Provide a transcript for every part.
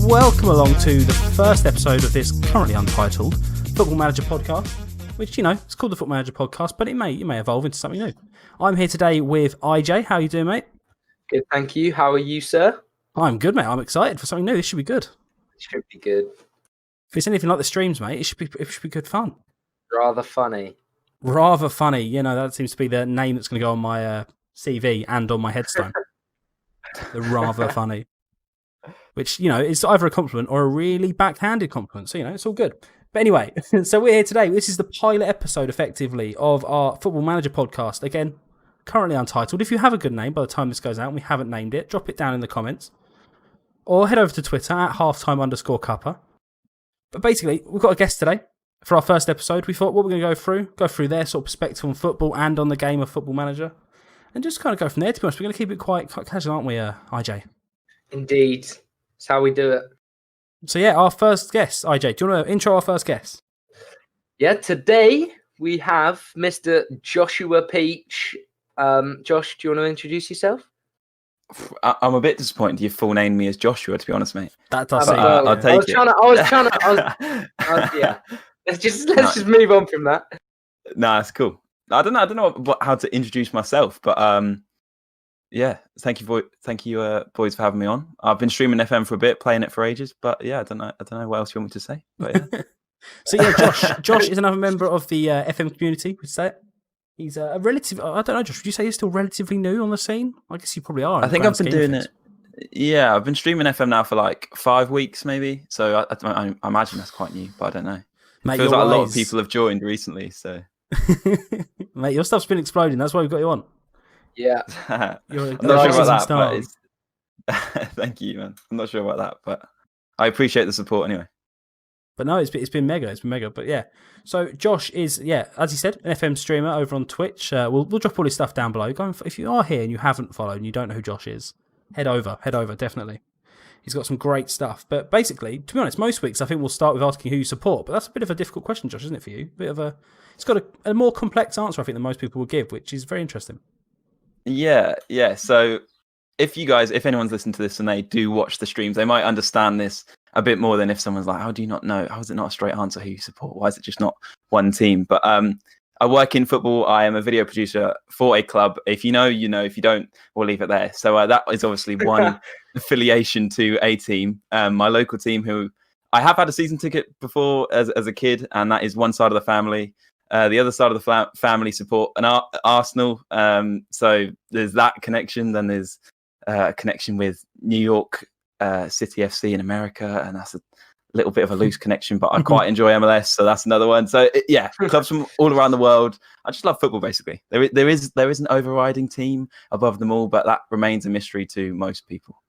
welcome along to the first episode of this currently untitled Football Manager podcast, which, it's called the Football Manager podcast, but it may evolve into something new. I'm here today with IJ. How are you doing, mate? Good, thank you. How are you, sir? I'm good, mate. I'm excited for something new. This should be good. It should be good. If it's anything like the streams, mate, it should be good fun. Rather funny. Rather funny. That seems to be the name that's going to go on my CV and on my headstone. The rather funny. Which, is either a compliment or a really backhanded compliment. So, it's all good. But anyway, so we're here today. This is the pilot episode, effectively, of our Football Manager podcast. Again, currently untitled. If you have a good name by the time this goes out and we haven't named it, drop it down in the comments. Or head over to Twitter at HalfTimeCuppa. But basically, we've got a guest today for our first episode. We thought what we're going to go through their sort of perspective on football and on the game of Football Manager. And just kind of go from there. To be honest, we're going to keep it quite casual, aren't we, IJ? Indeed. That's how we do it. So yeah, our first guest, IJ. Do you want to intro our first guest? Yeah, today we have Mr. Joshua Peach. Josh, do you want to introduce yourself? I'm a bit disappointed you full named me as Joshua, to be honest, mate. That does seem. I'll take it. Yeah. Let's just move on from that. Nah, it's cool. I don't know how to introduce myself, but yeah, thank you, boys, for having me on. I've been streaming FM for a bit, playing it for ages, but yeah, I don't know what else you want me to say. But yeah. So yeah, Josh is another member of the FM community. Would say it. He's a relative. I don't know, Josh. Would you say you're still relatively new on the scene? I guess you probably are. I think I've been doing it. Yeah, I've been streaming FM now for like 5 weeks, maybe. So I imagine that's quite new, but I don't know. Mate, feels like a lot of people have joined recently. So, mate, your stuff's been exploding. That's why we've got you on. Yeah, I'm not sure about that. But thank you, man. I'm not sure about that, but I appreciate the support anyway. But no, it's been mega. It's been mega. But yeah, so Josh is, as he said, an FM streamer over on Twitch. We'll drop all his stuff down below. If you are here and you haven't followed and you don't know who Josh is, head over, definitely. He's got some great stuff. But basically, to be honest, most weeks I think we'll start with asking who you support. But that's a bit of a difficult question, Josh, isn't it for you? It's got a more complex answer, I think, than most people will give, which is very interesting. Yeah. So if anyone's listened to this and they do watch the streams, they might understand this a bit more than if someone's like, how do you not know? How is it not a straight answer who you support? Why is it just not one team? But I work in football. I am a video producer for a club. If you know, you know. If you don't, we'll leave it there. So that is obviously one affiliation to a team. My local team, who I have had a season ticket before as a kid, and that is one side of the family. The other side of the family support an Arsenal. So there's that connection. Then there's a connection with New York City FC in America, and that's a little bit of a loose connection, but I quite enjoy MLS, so that's another one. So yeah, clubs from all around the world. I just love football, basically. There is an overriding team above them all, but that remains a mystery to most people.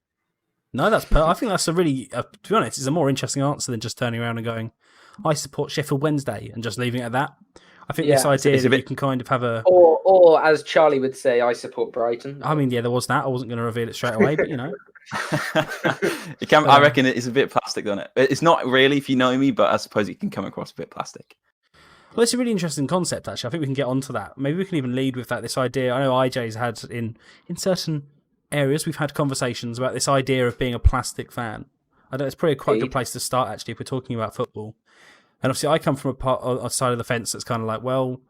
No, I think that's a really, to be honest, it's a more interesting answer than just turning around and going, I support Sheffield Wednesday, and just leaving it at that. I think this idea that you can kind of have a... Or as Charlie would say, I support Brighton. I mean, yeah, there was that. I wasn't going to reveal it straight away, but It can, I reckon it's a bit plastic, doesn't it? It's not really, if you know me, but I suppose it can come across a bit plastic. Well, it's a really interesting concept, actually. I think we can get onto that. Maybe we can even lead with that, this idea. I know IJ's had, in certain areas, we've had conversations about this idea of being a plastic fan. I know it's probably quite a good place to start, actually, if we're talking about football. And obviously, I come from a side of the fence that's kind of like, well,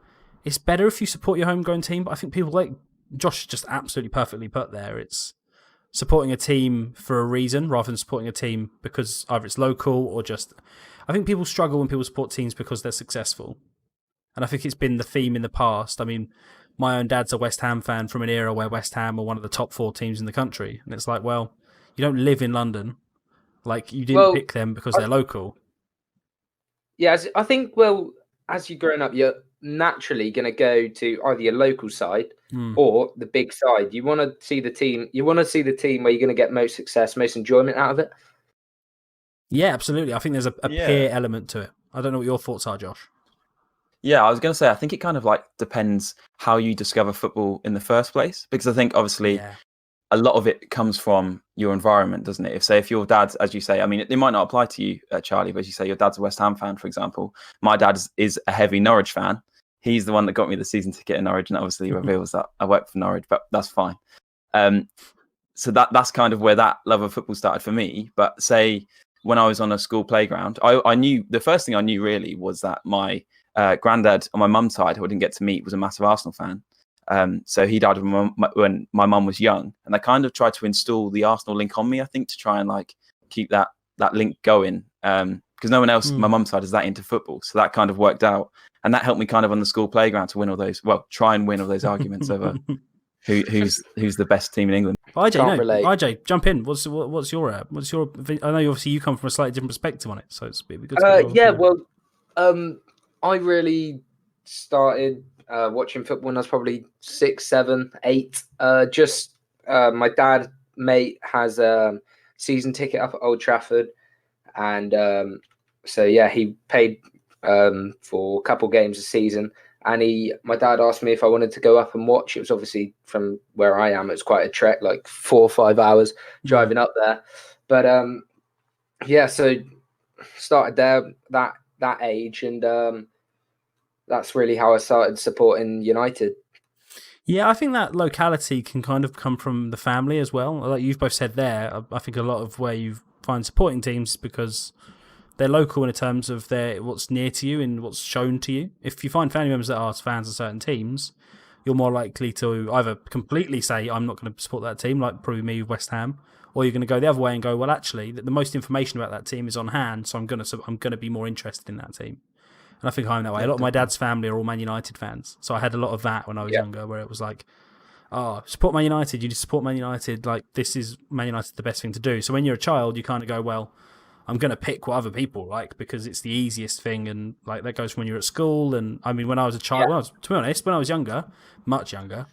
it's better if you support your homegrown team, but I think people like Josh just absolutely perfectly put there. It's supporting a team for a reason rather than supporting a team because either it's local or just... I think people struggle when people support teams because they're successful. And I think it's been the theme in the past. I mean, my own dad's a West Ham fan from an era where West Ham were one of the top 4 teams in the country. And it's like, well, you don't live in London. Like, you didn't pick them because they're local. Yeah, I think, as you're growing up, you're naturally going to go to either your local side or the big side. You want to see the team. You want to see the team where you're going to get most success, most enjoyment out of it. Yeah, absolutely. I think there's a peer element to it. I don't know what your thoughts are, Josh. Yeah, I was going to say, I think it kind of like depends how you discover football in the first place, because I think obviously a lot of it comes from your environment, doesn't it? If your dad's, as you say, I mean, it might not apply to you, Charlie, but as you say, your dad's a West Ham fan, for example. My dad is a heavy Norwich fan. He's the one that got me the season ticket in Norwich, and obviously reveals that I work for Norwich, but that's fine. So that's kind of where that love of football started for me. But say when I was on a school playground, I knew the first thing I knew really was that my granddad on my mum's side, who I didn't get to meet, was a massive Arsenal fan. So he died when my mum was young, and I kind of tried to install the Arsenal link on me, I think, to try and like keep that link going. Because no one else, my mum's side, is that into football, so that kind of worked out, and that helped me kind of on the school playground to win all those. Well, try and win all those arguments over who's the best team in England. IJ, jump in. What's your? I know obviously you come from a slightly different perspective on it, so it's a bit good. I really started watching football when I was probably 6, 7, 8. My dad mate has a season ticket up at Old Trafford, and he paid for a couple games a season. And my dad asked me if I wanted to go up and watch. It was obviously from where I am. It's quite a trek, like 4 or 5 hours driving up there. But so started there that age, and that's really how I started supporting United. Yeah, I think that locality can kind of come from the family as well. Like you've both said there, I think a lot of where you find supporting teams because they're local in terms of what's near to you and what's shown to you. If you find family members that are fans of certain teams, you're more likely to either completely say, I'm not going to support that team, like probably me with West Ham, or you're going to go the other way and go, well, actually, the most information about that team is on hand, so I'm going to be more interested in that team. And I think I'm that way. A lot of my dad's family are all Man United fans, so I had a lot of that when I was younger, where it was like, oh, support Man United, you just support Man United, like this is Man United the best thing to do. So when you're a child, you kind of go, well, I'm going to pick what other people like because it's the easiest thing, and like that goes from when you're at school. And I mean, when I was a child, to be honest, when I was younger, much younger,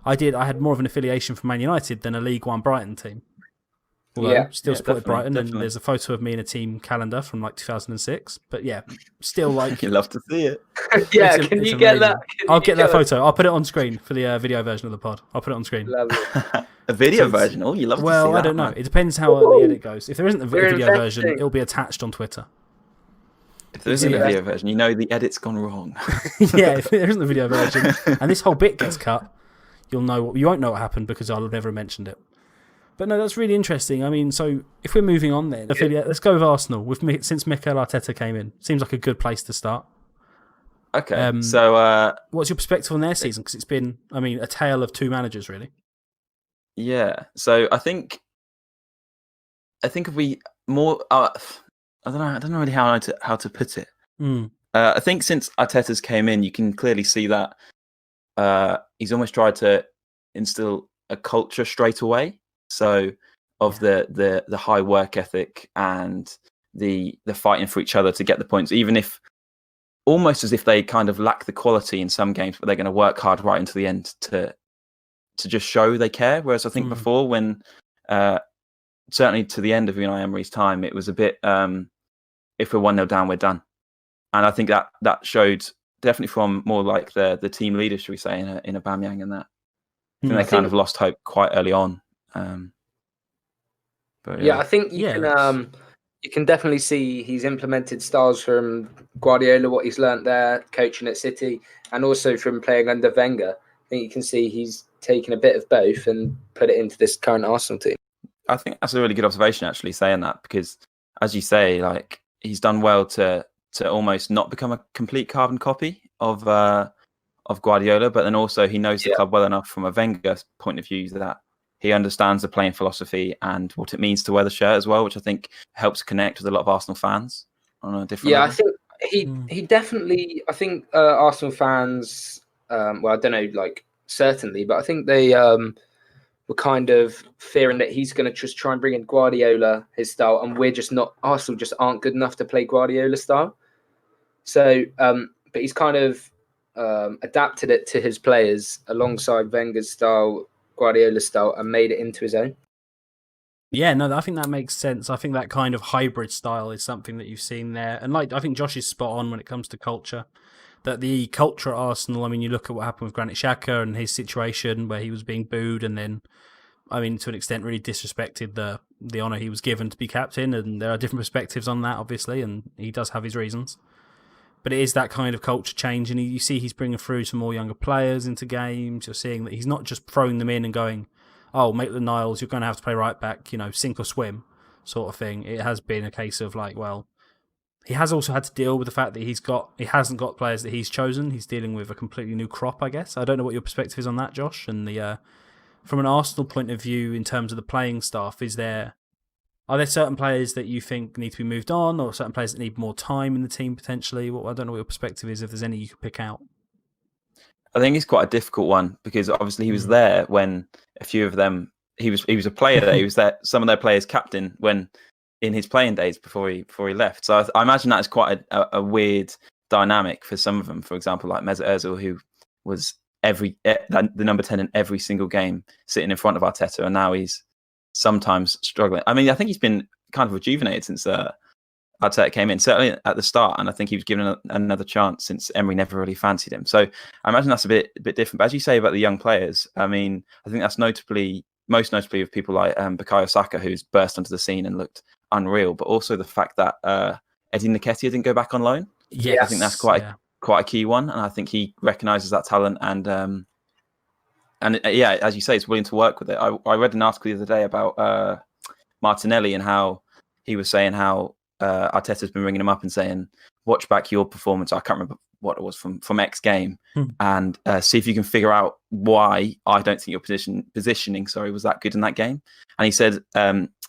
I had more of an affiliation for Man United than a League One Brighton team. Although still supported Brighton, and there's a photo of me in a team calendar from like 2006. But yeah, still like you love to see it. Can you get that? I'll get that photo. I'll put it on screen for the video version of the pod. I'll put it on screen. Lovely. A video version? Oh, you love to see that. Well, I don't know. It depends how the edit goes. If there isn't a video version, it'll be attached on Twitter. If there isn't a video version, you know the edit's gone wrong. Yeah, if there isn't a video version and this whole bit gets cut, you won't know what happened because I'll have never mentioned it. But no, that's really interesting. I mean, so if we're moving on then, let's go with Arsenal. Since Mikel Arteta came in, seems like a good place to start. Okay, so what's your perspective on their season? Because it's been, I mean, a tale of two managers, really. Yeah, so I think if we more, I don't know really how to put it. I think since Arteta's came in, you can clearly see that he's almost tried to instill a culture straight away. So of the high work ethic and the fighting for each other to get the points, even if almost as if they kind of lack the quality in some games, but they're going to work hard right into the end to just show they care. Whereas I think before, when certainly to the end of Unai Emery's time, it was a bit if we're 1-0 down, we're done. And I think that showed definitely from more like the team leader, should we say, in Aubameyang and that. I think they kind of lost hope quite early on. I think you can definitely see he's implemented styles from Guardiola, what he's learnt there, coaching at City, and also from playing under Wenger. I think you can see he's taken a bit of both and put it into this current Arsenal team. I think that's a really good observation, actually, saying that, because as you say, like he's done well to almost not become a complete carbon copy of Guardiola, but then also he knows the club well enough from a Wenger point of view that he understands the playing philosophy and what it means to wear the shirt as well, which I think helps connect with a lot of Arsenal fans on a different level. I think he definitely, I think Arsenal fans, well, I don't know, like certainly, but I think they were kind of fearing that he's going to just try and bring in Guardiola, his style, and Arsenal just aren't good enough to play Guardiola style. So, but he's kind of adapted it to his players alongside Wenger's style, Guardiola style, and made it into his own. Yeah, no, I think that makes sense. I think that kind of hybrid style is something that you've seen there. And like, I think Josh is spot on when it comes to culture. That the culture at Arsenal, I mean, you look at what happened with Granit Xhaka and his situation where he was being booed and then, I mean, to an extent really disrespected the honour he was given to be captain. And there are different perspectives on that, obviously, and he does have his reasons. But it is that kind of culture change, and you see he's bringing through some more younger players into games. You're seeing that he's not just throwing them in and going, oh, Maitland-Niles, you're going to have to play right back, sink or swim. sort of thing. It has been a case of like, well, he has also had to deal with the fact that he hasn't got players that he's chosen. He's dealing with a completely new crop, I guess. I don't know what your perspective is on that, Josh. And from an Arsenal point of view, in terms of the playing staff, are there certain players that you think need to be moved on, or certain players that need more time in the team potentially? I don't know what your perspective is, if there's any you could pick out. I think it's quite a difficult one because obviously he was there when a few of them. He was a player there. He was there. Some of their players' captain when in his playing days before he left. So I imagine that is quite a weird dynamic for some of them. For example, like Mesut Ozil, who was the number 10 in every single game, sitting in front of Arteta, and now he's sometimes struggling. I mean, I think he's been kind of rejuvenated since Arteta came in, certainly at the start, and I think he was given another chance since Emery never really fancied him. So I imagine that's a bit different. But as you say about the young players, I mean, I think that's most notably with people like Bukayo Saka, who's burst onto the scene and looked unreal, but also the fact that Eddie Nketiah didn't go back on loan. Yes, I think that's quite a key one, and I think he recognises that talent and as you say, he's willing to work with it. I read an article the other day about Martinelli and how he was saying how Arteta's been ringing him up and saying, watch back your performance. I can't remember what it was from X game, and see if you can figure out why I don't think your positioning was that good in that game. And he said,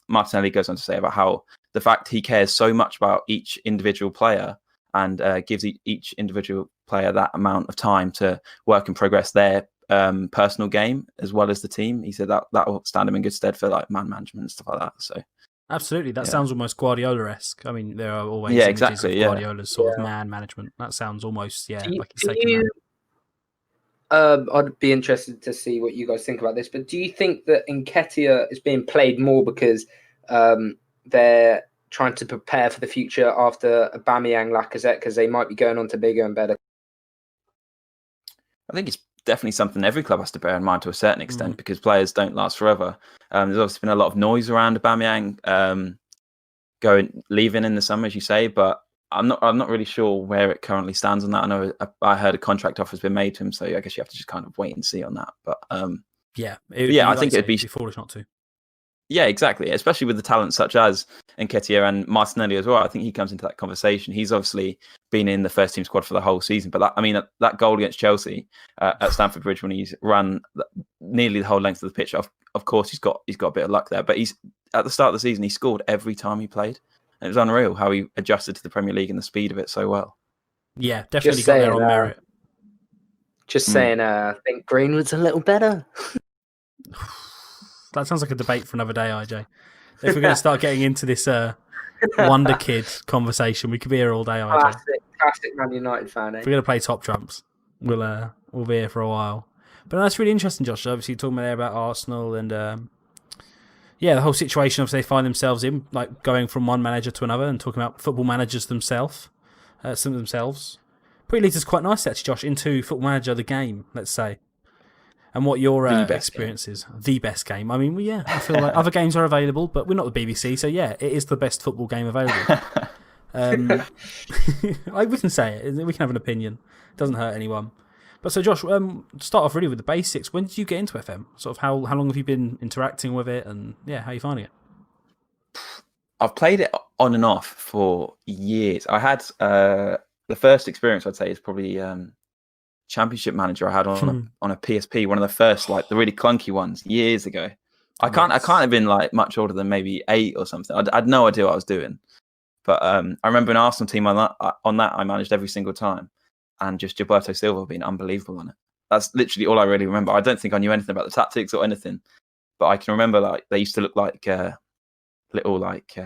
Martinelli goes on to say about how the fact he cares so much about each individual player and gives each individual player that amount of time to work and progress their personal game as well as the team. He said that will stand him in good stead for like man management and stuff like that. So absolutely, that sounds almost Guardiola-esque. I mean, there are always images of Guardiola's sort of man management. That sounds almost like he's taking that. I'd be interested to see what you guys think about this, but do you think that Nketiah is being played more because they're trying to prepare for the future after Aubameyang, Lacazette, because they might be going on to bigger and better? I think it's definitely something every club has to bear in mind to a certain extent because players don't last forever. There's obviously been a lot of noise around Aubameyang leaving in the summer, as you say, but I'm not really sure where it currently stands on that. I know I heard a contract offer has been made to him, so I guess you have to just kind of wait and see on that. But I think it'd be foolish not to. Yeah, exactly. Especially with the talent such as Nketiah and Martinelli as well. I think he comes into that conversation. He's obviously been in the first team squad for the whole season. But that goal against Chelsea at Stamford Bridge when he's run nearly the whole length of the pitch, of course he's got a bit of luck there. But he's at the start of the season he scored every time he played. And it was unreal how he adjusted to the Premier League and the speed of it so well. Yeah, definitely got there on merit. Just saying, I think Greenwood's a little better. That sounds like a debate for another day, IJ. If we're going to start getting into this Wonder Kid conversation, we could be here all day, IJ. Classic Man United fan, eh? If we're going to play top trumps, we'll be here for a while. But that's really interesting, Josh. Obviously, you're talking there about Arsenal and the whole situation. Obviously, they find themselves in, like going from one manager to another and talking about football managers themselves. Probably leads us quite nicely, actually, Josh, into Football Manager, the game, let's say. And what your experience is. The best game. I mean, I feel like other games are available, but we're not the BBC, so it is the best football game available. We can say it. We can have an opinion. It doesn't hurt anyone. But so, Josh, start off really with the basics. When did you get into FM? Sort of how long have you been interacting with it, and how are you finding it? I've played it on and off for years. I had the first experience, I'd say, is probably Championship Manager I had on a PSP, one of the first, like the really clunky ones, years ago. I can't have been like much older than maybe 8 or something. I had no idea what I was doing, but I remember an Arsenal team on that I managed every single time, and just Gilberto Silva being unbelievable on it. That's literally all I really remember. I don't think I knew anything about the tactics or anything, but I can remember like they used to look like little like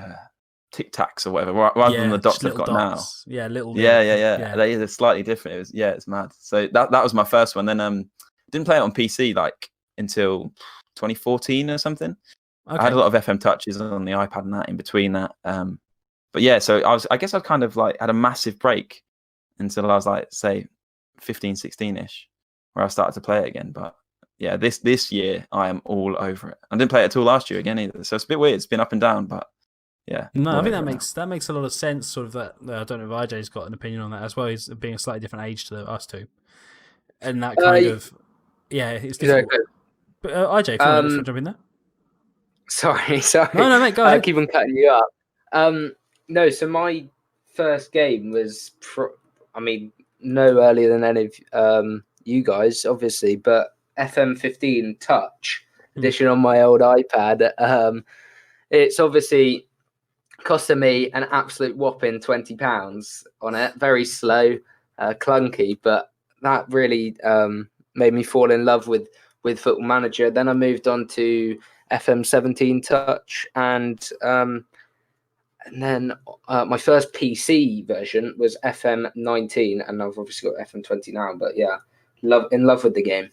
Tic Tacs or whatever, rather than the dots they've got dots. now. Yeah, little. Yeah. They're slightly different. It's mad. So that was my first one. Then didn't play it on PC like until 2014 or something. Okay. I had a lot of FM touches on the iPad and that in between that. So I guess I kind of like had a massive break until I was like, say, 15, 16ish, where I started to play it again. But yeah, this year I am all over it. I didn't play it at all last year again either. So it's a bit weird. It's been up and down, but yeah. No, I think that makes a lot of sense. Sort of that. I don't know if IJ's got an opinion on that as well. He's being a slightly different age to us two, and that kind of it's difficult. But IJ, if you want to jump in there. Sorry. No, mate, go ahead. Keep on cutting you up. No, so my first game was, no earlier than any of you guys, obviously, but FM15 Touch edition on my old iPad. It's obviously costing me an absolute whopping £20 on it. Very slow, clunky, but that really made me fall in love with Football Manager. Then I moved on to FM17 Touch, and then my first PC version was FM19, and I've obviously got FM20 now. But yeah, in love with the game.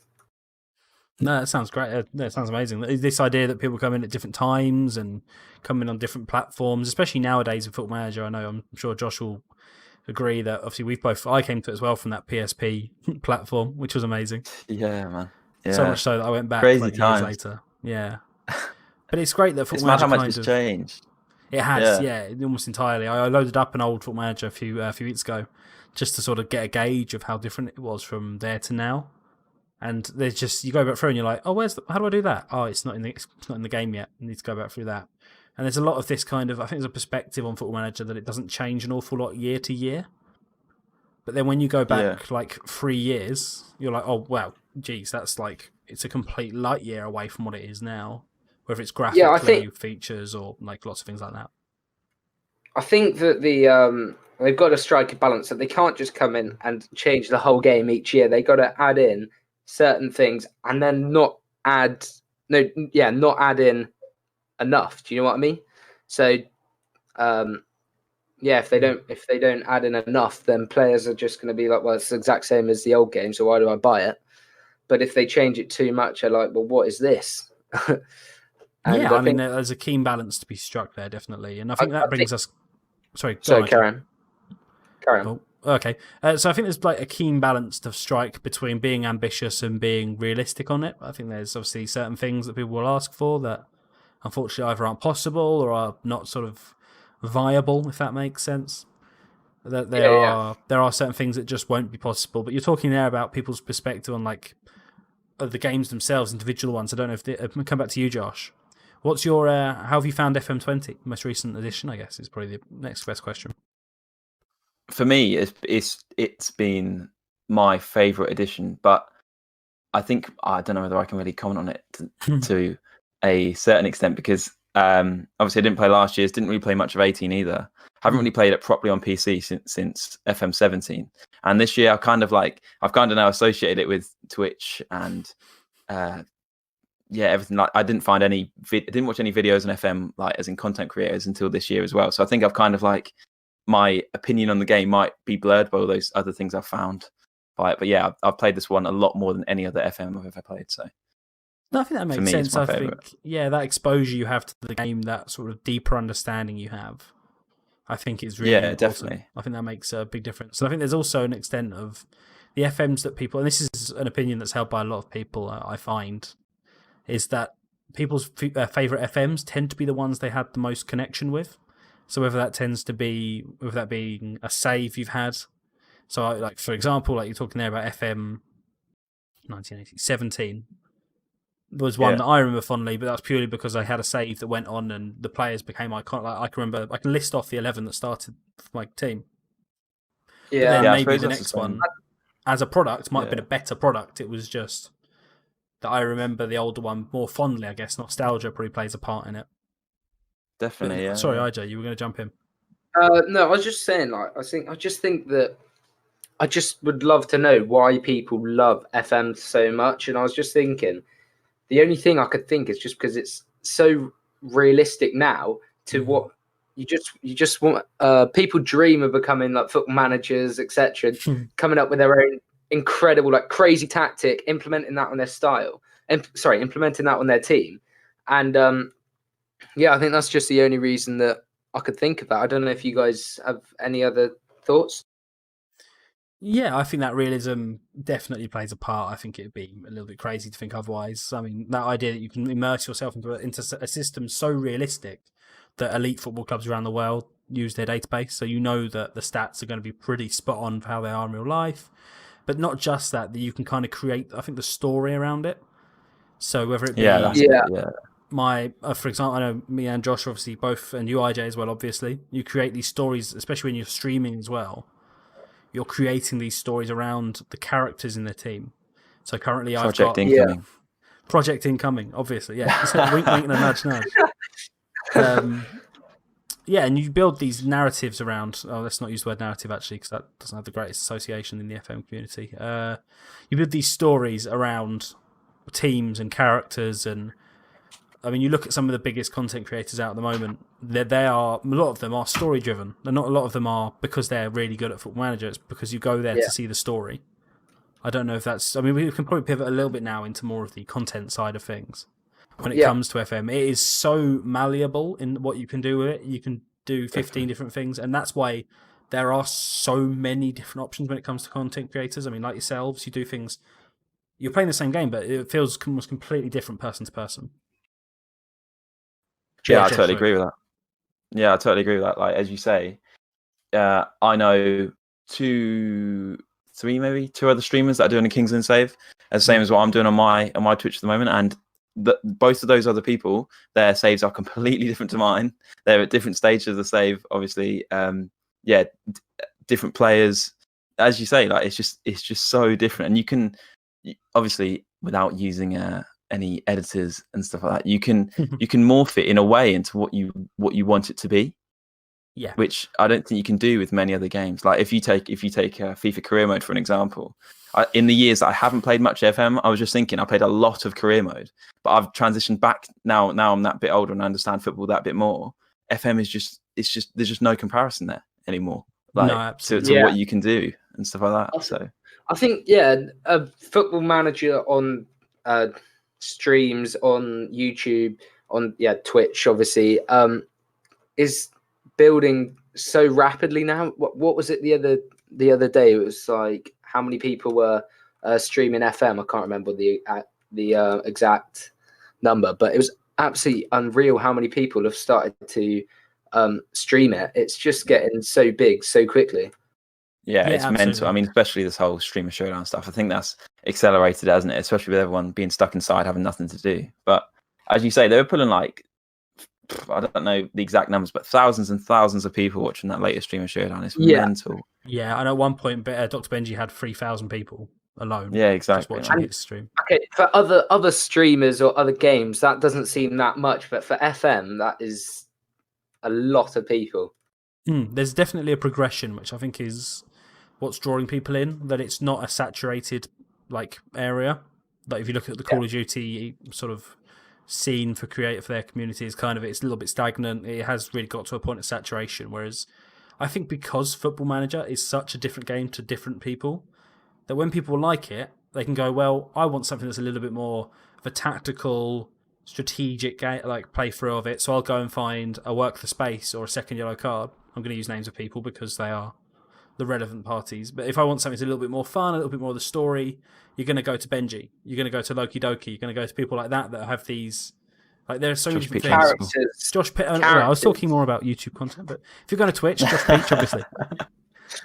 No, that sounds great. That sounds amazing. This idea that people come in at different times and come in on different platforms, especially nowadays with Football Manager. I'm sure Josh will agree that obviously I came to it as well from that PSP platform, which was amazing. Yeah, man. Yeah. So much so that I went back Crazy years times. later. Yeah. But it's great that Football Mad Manager how much has changed. It has, yeah, almost entirely. I loaded up an old Football Manager a few weeks ago just to sort of get a gauge of how different it was from there to now. And there's just, you go back through and you're like, oh, how do I do that? Oh, it's not in the game yet. I need to go back through that. And there's a lot of this kind of, I think there's a perspective on Football Manager that it doesn't change an awful lot year to year. But then when you go back like 3 years, you're like, oh, wow, geez, that's like, it's a complete light year away from what it is now. Whether it's graphically, features, or like lots of things like that. I think that they've got to strike a balance, that they can't just come in and change the whole game each year. They got to add in certain things and then not add in enough. Do you know what I mean? So, if they don't add in enough, then players are just going to be like, well, it's the exact same as the old game, so why do I buy it? But if they change it too much, they're like, well, what is this? And I mean, there's a keen balance to be struck there, definitely. And I think that brings us... Sorry, carry on. Oh, okay. So I think there's like a keen balance to strike between being ambitious and being realistic on it. I think there's obviously certain things that people will ask for that unfortunately either aren't possible or are not sort of viable, if that makes sense. That there are certain things that just won't be possible. But you're talking there about people's perspective on like the games themselves, individual ones. I don't know if I'll come back to you, Josh. What's your how have you found FM20, most recent edition? I guess is probably the next best question. For me, it's been my favourite edition, but I think I don't know whether I can really comment on it to a certain extent because obviously I didn't play last year's, didn't really play much of 18 either. Haven't really played it properly on PC since FM17, and this year I've kind of now associated it with Twitch and everything. Like I didn't watch any videos on FM like as in content creators until this year as well. So I think I've kind of like my opinion on the game might be blurred by all those other things I've found by it. But yeah, I've played this one a lot more than any other FM I've ever played. So no, I think that makes sense. I think that exposure you have to the game, that sort of deeper understanding you have, I think is really important. Definitely. I think that makes a big difference. And I think there's also an extent of the FMs that people, and this is an opinion that's held by a lot of people, I find, is that people's favourite FMs tend to be the ones they had the most connection with. So whether that being a save you've had. So like for example, like you're talking there about FM 1917 was one that I remember fondly, but that's purely because I had a save that went on and the players became iconic. Like I can remember, I can list off the 11 that started for my team. Yeah, but then maybe the next one, as a product, might have been a better product. It was just that I remember the older one more fondly. I guess nostalgia probably plays a part in it. Definitely. But, sorry, IJ, you were going to jump in. No, I was just saying. Like, I just think that I just would love to know why people love FM so much, and I was just thinking. The only thing I could think is just because it's so realistic now to what you just want. People dream of becoming like football managers, etc. Coming up with their own incredible, like crazy tactic, implementing that on their style, implementing that on their team, and I think that's just the only reason that I could think of that. I don't know if you guys have any other thoughts. Yeah, I think that realism definitely plays a part. I think it'd be a little bit crazy to think otherwise. I mean, that idea that you can immerse yourself into a system so realistic that elite football clubs around the world use their database, so you know that the stats are going to be pretty spot on for how they are in real life. But not just that you can kind of create, I think, the story around it. So whether it be for example, I know me and Josh obviously both, and you IJ as well. Obviously, you create these stories, especially when you're streaming as well. You're creating these stories around the characters in the team. So currently, I've got incoming. Project incoming. Obviously, yeah. So wink, wink, and a nudge, nudge. Yeah, and you build these narratives around. Oh, let's not use the word narrative actually, because that doesn't have the greatest association in the FM community. You build these stories around teams and characters, and I mean, you look at some of the biggest content creators out at the moment. They are, a lot of them are story driven. And not a lot of them are because they're really good at Football Manager. It's because you go there to see the story. I don't know if that's. I mean, we can probably pivot a little bit now into more of the content side of things. When it comes to FM, it is so malleable in what you can do with it. You can do 15 different things, and that's why there are so many different options when it comes to content creators. I mean, like yourselves, you do things. You're playing the same game, but it feels almost completely different person to person. Yeah, I totally agree with that. Yeah, I totally agree with that. Like as you say, I know two other streamers that are doing a Kings Lynn save, as the same as what I'm doing on my Twitch at the moment, and both of those other people, their saves are completely different to mine. They're at different stages of the save, obviously. Different players, as you say. Like it's just so different, and you can obviously without using any editors and stuff like that, you can morph it in a way into what you want it to be. Yeah, which I don't think you can do with many other games. Like if you take FIFA career mode for an example, in the years that I haven't played much FM, I was just thinking I played a lot of career mode, but I've transitioned back now. Now I'm that bit older and I understand football that bit more. FM is there's just no comparison there anymore. Like to what you can do and stuff like that. So I think a Football Manager on streams on YouTube, on Twitch, obviously, is building so rapidly now. What was it the other day? It was like how many people were streaming FM. I can't remember the exact number, but it was absolutely unreal how many people have started to stream it. It's just getting so big so quickly. Yeah, it's mental. I mean, especially this whole streamer showdown stuff. I think that's accelerated, hasn't it? Especially with everyone being stuck inside, having nothing to do. But as you say, they were pulling like, I don't know the exact numbers, but thousands and thousands of people watching that latest streamer showdown. It's mental. Yeah, and at one point, Dr. Benji had 3,000 people alone. Yeah, exactly. Just watching his stream. Okay, for other streamers or other games, that doesn't seem that much, but for FM, that is a lot of people. There's definitely a progression, which I think is what's drawing people in. That it's not a saturated area. Like if you look at the Call of Duty sort of scene for their community, it's a little bit stagnant. It has really got to a point of saturation. Whereas I think because Football Manager is such a different game to different people, that when people like it, they can go, well, I want something that's a little bit more of a tactical, strategic playthrough of it. So I'll go and find a work for space or a second yellow card. I'm going to use names of people because they are the relevant parties. But if I want something that's a little bit more fun, a little bit more of the story, you're going to go to Benji. You're going to go to Loki Doki. You're going to go to people like that have these. There are so many different things. Josh Pitt. I was talking more about YouTube content, but if you're going to Twitch, Josh Peach, obviously.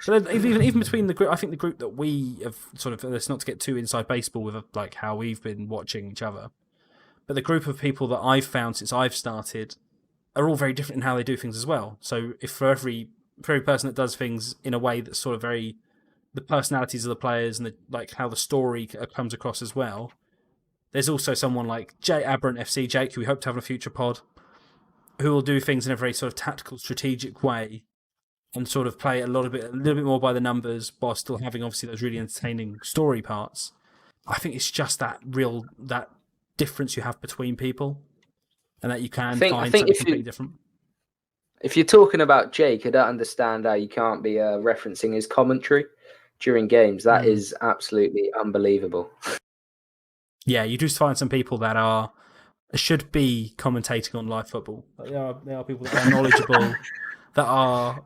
But even between the group, I think the group that we have sort of, let's not to get too inside baseball with how we've been watching each other, but the group of people that I've found since I've started are all very different in how they do things as well. So if for every person that does things in a way that's sort of very the personalities of the players and how the story comes across as well, there's also someone like Jay Aberrant FC Jake, who we hope to have in a future pod, who will do things in a very sort of tactical, strategic way and sort of play a little bit more by the numbers while still having obviously those really entertaining story parts. I think it's just that difference you have between people, and that you can find something completely different. If you're talking about Jake, I don't understand how you can't be referencing his commentary during games. That is absolutely unbelievable. Yeah, you just find some people that should be commentating on live football. They are people that are knowledgeable, that are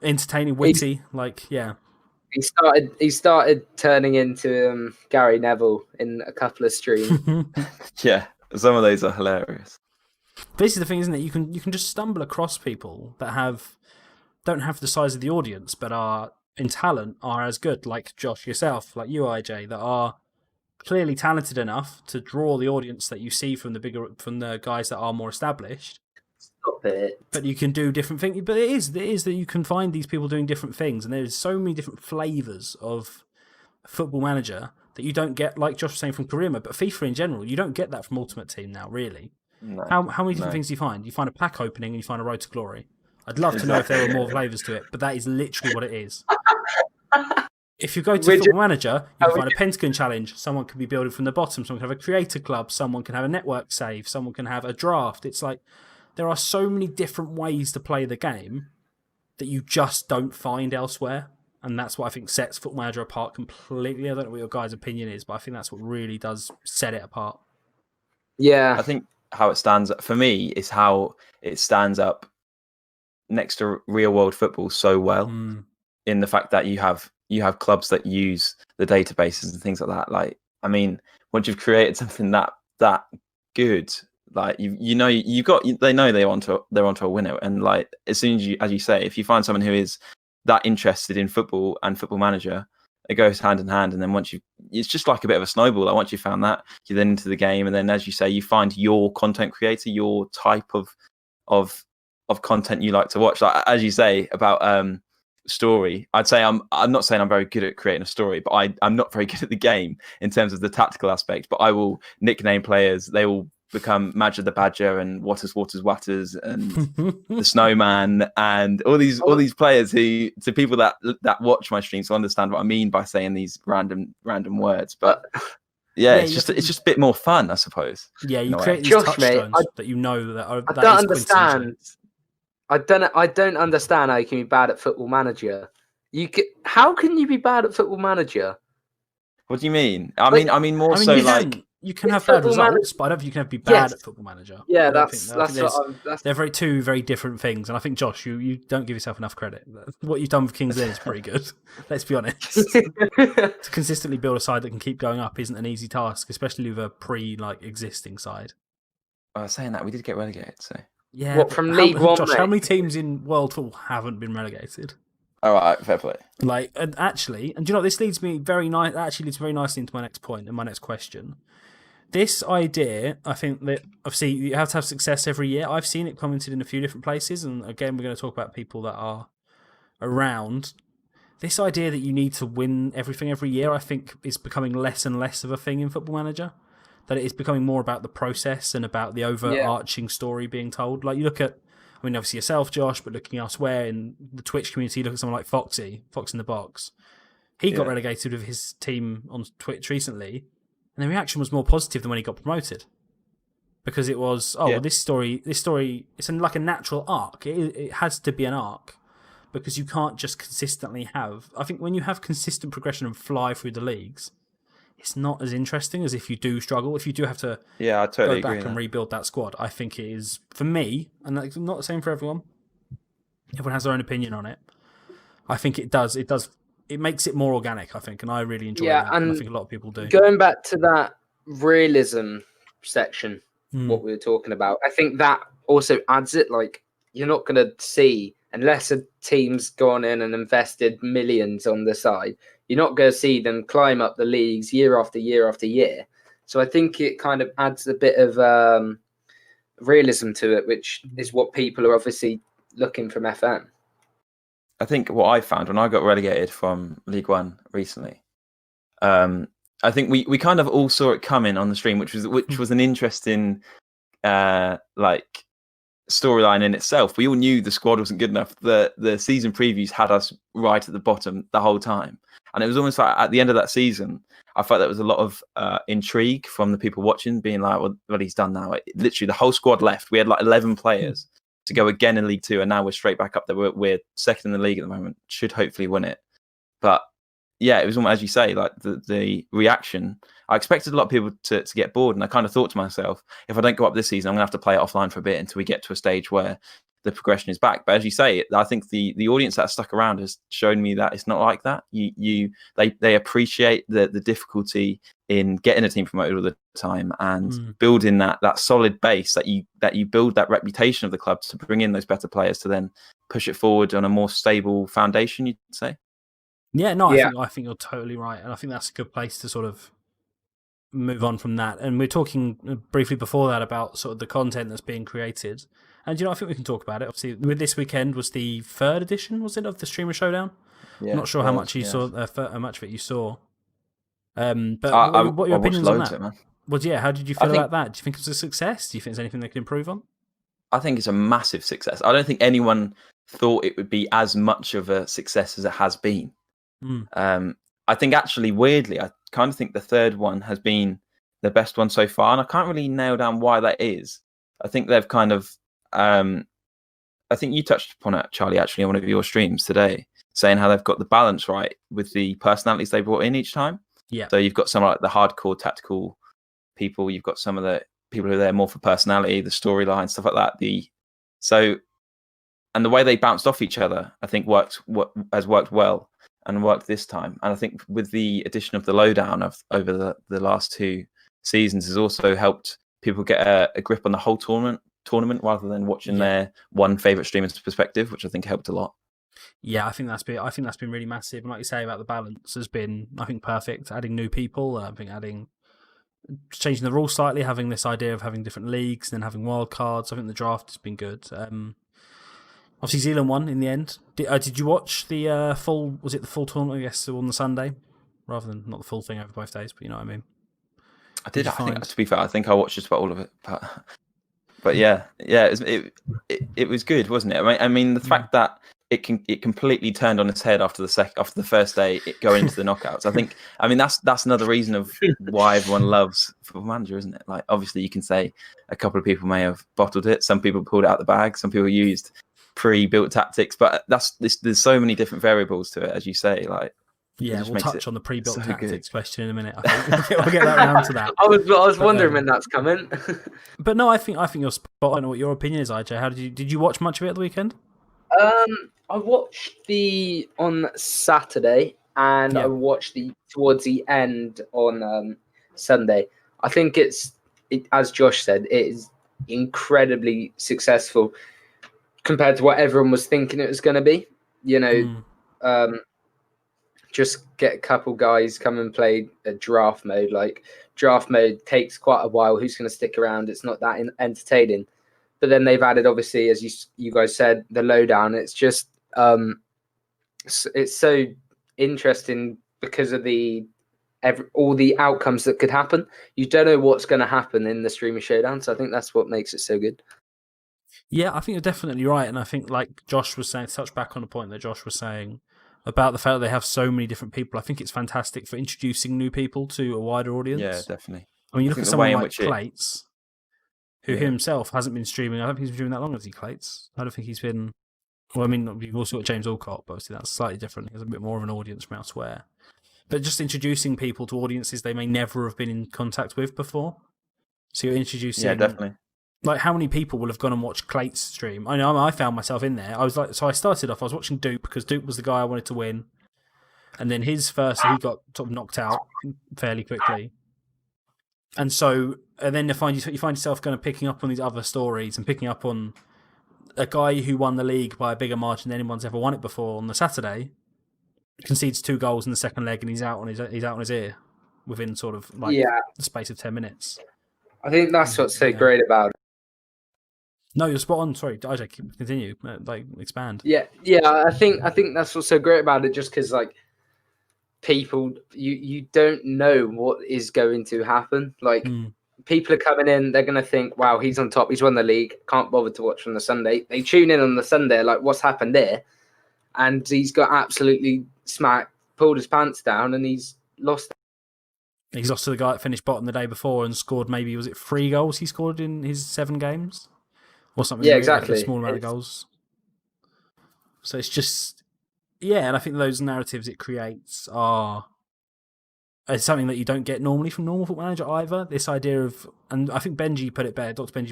entertaining, witty. He started turning into Gary Neville in a couple of streams. Yeah, some of those are hilarious. This is the thing, isn't it? You can just stumble across people that don't have the size of the audience, but are in talent are as good, like Josh yourself, like you IJ, that clearly talented enough to draw the audience that you see from the guys that are more established. Stop it. But you can do different things. But it is that you can find these people doing different things, and there's so many different flavors of Football Manager that you don't get, like Josh was saying, from Karima, but FIFA in general, you don't get that from Ultimate Team now, really. No, how many different things do you find? You find a pack opening and you find a Road to Glory. I'd love to know if there were more flavors to it, but that is literally what it is. If you go to Football Manager, you can find a Pentagon Challenge. Someone can be building from the bottom. Someone can have a Creator Club. Someone can have a Network Save. Someone can have a Draft. It's like there are so many different ways to play the game that you just don't find elsewhere. And that's what I think sets Football Manager apart completely. I don't know what your guys' opinion is, but I think that's what really does set it apart. Yeah. I think how it stands up for me is how it stands up next to real world football so well in the fact that you have clubs that use the databases and things like that. Like, I mean, once you've created something that good, like they know they're onto a winner. And like, as soon as you say, if you find someone who is that interested in football and Football Manager, it goes hand in hand. And then it's just like a bit of a snowball. Like once you found that, you're then into the game. And then, as you say, you find your content creator, your type of content you like to watch. Like, as you say about story, I'd say I'm not saying I'm very good at creating a story, but I'm not very good at the game in terms of the tactical aspect. But I will nickname players. They will become Madger the Badger and Watters and the Snowman and all these players who, to people that watch my streams, will understand what I mean by saying these random words. But it's just a bit more fun, I suppose. Yeah, you create these touchstones that you know that are. I don't understand. I don't understand how you can be bad at Football Manager. How can you be bad at Football Manager? What do you mean? I mean more so like you can have bad results, but I don't think you can be bad at Football Manager. Yeah, that's they're very two very different things, and I think Josh, you don't give yourself enough credit. What you've done with Kings Lynn is pretty good. Let's be honest. To consistently build a side that can keep going up isn't an easy task, especially with a existing side. Saying that, we did get relegated, so yeah. From League One, Josh, how many teams in World Football haven't been relegated? All right, fair play. Like, and do you know what, this leads me very nicely into my next point and my next question. This idea, I think that obviously you have to have success every year. I've seen it commented in a few different places, and again, we're going to talk about people that are around. This idea that you need to win everything every year, I think, is becoming less and less of a thing in Football Manager. That it is becoming more about the process and about the overarching story being told. Like, you look at, I mean, obviously yourself, Josh, but looking elsewhere in the Twitch community, look at someone like Fox in the Box. He got relegated with his team on Twitch recently, and the reaction was more positive than when he got promoted. Because it was, this story, it's like a natural arc. It has to be an arc. Because you can't just consistently have, I think when you have consistent progression and fly through the leagues, it's not as interesting as if you do struggle. If you do have to I totally go back and rebuild that squad, I think it is, for me, and that's not the same for everyone. Everyone has their own opinion on it. I think it does. It makes it more organic, I think, and I really enjoy that. And I think a lot of people do. Going back to that realism section, what we were talking about, I think that also adds it. Like, you're not going to see, unless a team's gone in and invested millions on the side, you're not going to see them climb up the leagues year after year after year. So I think it kind of adds a bit of realism to it, which is what people are obviously looking from FM. I think what I found when I got relegated from League One recently, I think we kind of all saw it coming on the stream, which was an interesting storyline in itself. We all knew the squad wasn't good enough. The season previews had us right at the bottom the whole time, and it was almost like at the end of that season, I felt there was a lot of intrigue from the people watching, being like, "Well, he's done now." Literally, the whole squad left. We had like 11 players to go again in League Two, and now we're straight back up there. We're second in the league at the moment. Should hopefully win it, but yeah, it was almost, as you say, like the reaction. I expected a lot of people to get bored, and I kind of thought to myself, if I don't go up this season, I'm going to have to play it offline for a bit until we get to a stage where the progression is back. But as you say, I think the audience that stuck around has shown me that it's not like that. They appreciate the difficulty in getting a team promoted all the time and building that solid base that you build that reputation of the club to bring in those better players to then push it forward on a more stable foundation, you'd say. Yeah, no, I think you're totally right, and I think that's a good place to sort of move on from that. And we're talking briefly before that about sort of the content that's being created. And I think we can talk about it. Obviously, with this weekend was the 3rd edition, was it, of the Streamer Showdown? Yeah, I'm not sure how much you saw, how much of it you saw. But what are your opinions on that? Of it, man. Well, yeah, how did you feel about that? Do you think it was a success? Do you think there's anything they could improve on? I think it's a massive success. I don't think anyone thought it would be as much of a success as it has been. I think actually, weirdly, I kind of think the 3rd one has been the best one so far, and I can't really nail down why that is. I think they've kind of, I think you touched upon it, Charlie, actually, on one of your streams today, saying how they've got the balance right with the personalities they brought in each time. Yeah. So you've got some like the hardcore tactical people, you've got some of the people who are there more for personality, the storyline, stuff like that. And the way they bounced off each other, I think has worked well and worked this time. And I think with the addition of the lowdown over the last 2 seasons has also helped people get a grip on the whole tournament rather than watching their one favorite streamer's perspective, which I think helped a lot. Yeah, I think that's been really massive. And like you say about the balance has been, I think, perfect. Adding new people, I think changing the rules slightly, having this idea of having different leagues and then having wild cards. I think the draft has been good. Obviously, Zealand won in the end. Did you watch the full? Was it the full tournament? I guess on the Sunday, rather than not the full thing over both days. But you know what I mean. I did. To be fair, I think I watched just about all of it. But yeah, it was good, wasn't it? I mean, the fact that it completely turned on its head after the first day, going into the knockouts. I mean that's another reason of why everyone loves Football Manager, isn't it? Like, obviously, you can say a couple of people may have bottled it. Some people pulled it out the bag. Some people used pre-built tactics, but there's so many different variables to it, as you say. Like, yeah, we'll touch on the pre-built so tactics question in a minute. I think we'll get that round to that. I was wondering when that's coming. But no, I think you're spot on. I don't know what your opinion is, IJ. How did you watch much of it at the weekend? I watched on Saturday, and I watched towards the end on Sunday. I think as Josh said, it is incredibly successful compared to what everyone was thinking it was going to be. Just get a couple guys come and play a draft mode. Like, draft mode takes quite a while. Who's going to stick around? It's not that entertaining. But then they've added, obviously, as you guys said, the lowdown. It's just it's so interesting because of all the outcomes that could happen. You don't know what's going to happen in the Streamer Showdown, so I think that's what makes it so good. Yeah, I think you're definitely right, and I think, like Josh was saying, touch back on a point that Josh was saying about the fact that they have so many different people. I think it's fantastic for introducing new people to a wider audience. Yeah, definitely. I mean, you look at someone like Clates, who himself hasn't been streaming. I don't think he's been streaming that long, has he, Clates? I don't think he's been... Well, I mean, you've also got James Alcott, but obviously that's slightly different. He has a bit more of an audience from elsewhere. But just introducing people to audiences they may never have been in contact with before. So you're introducing... Yeah, definitely. Like, how many people will have gone and watched Clate's stream? I know I found myself in there. I started off, I was watching Dupe because Dupe was the guy I wanted to win. And then he got sort of knocked out fairly quickly. And then you find yourself kind of picking up on these other stories and picking up on a guy who won the league by a bigger margin than anyone's ever won it before on the Saturday, concedes 2 goals in the second leg, and he's out on his ear within sort of the space of 10 minutes. I think that's what's so great about it. No, you're spot on. Sorry, IJ, continue. Expand. Yeah. I think that's what's so great about it, just because people, you don't know what is going to happen. People are coming in, they're going to think, wow, he's on top, he's won the league, can't bother to watch on the Sunday. They tune in on the Sunday, like, what's happened there? And he's got absolutely smacked, pulled his pants down, and he's lost. He's lost to the guy that finished bottom the day before and scored maybe, was it 3 goals he scored in his 7 games? Or something. Yeah, exactly. A small amount of goals. So it's just... Yeah, and I think those narratives it creates are... It's something that you don't get normally from normal Football Manager either. This idea of... And I think Dr. Benji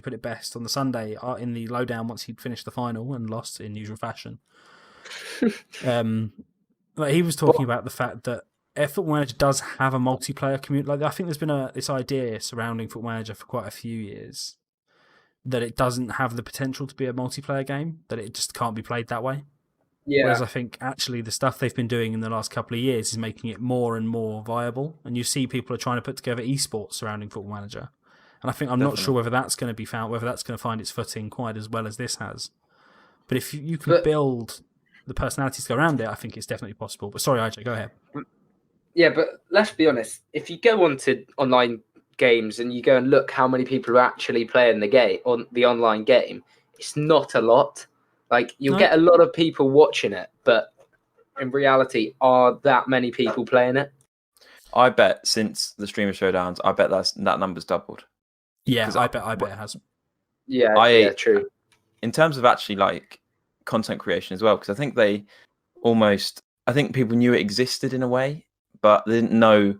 put it best on the Sunday in the lowdown once he'd finished the final and lost in usual fashion. He was talking about the fact that Football Manager does have a multiplayer community. I think there's been this idea surrounding Football Manager for quite a few years that it doesn't have the potential to be a multiplayer game, that it just can't be played that way. Whereas I think actually the stuff they've been doing in the last couple of years is making it more and more viable. And you see people are trying to put together esports surrounding Football Manager. And I think I'm not sure whether that's going to be found, whether that's going to find its footing quite as well as this has. But if you can build the personalities to go around it, I think it's definitely possible. But sorry, IJ, go ahead. Yeah, but let's be honest. If you go onto online games and you go and look how many people are actually playing the game on the online game, it's not a lot. Like you'll get a lot of people watching it, but in reality, are that many people playing it? I bet since the streamer showdowns, I bet that number's doubled. Yeah, I bet it has. Yeah, true. In terms of actually like content creation as well, because I think I think people knew it existed in a way, but they didn't know,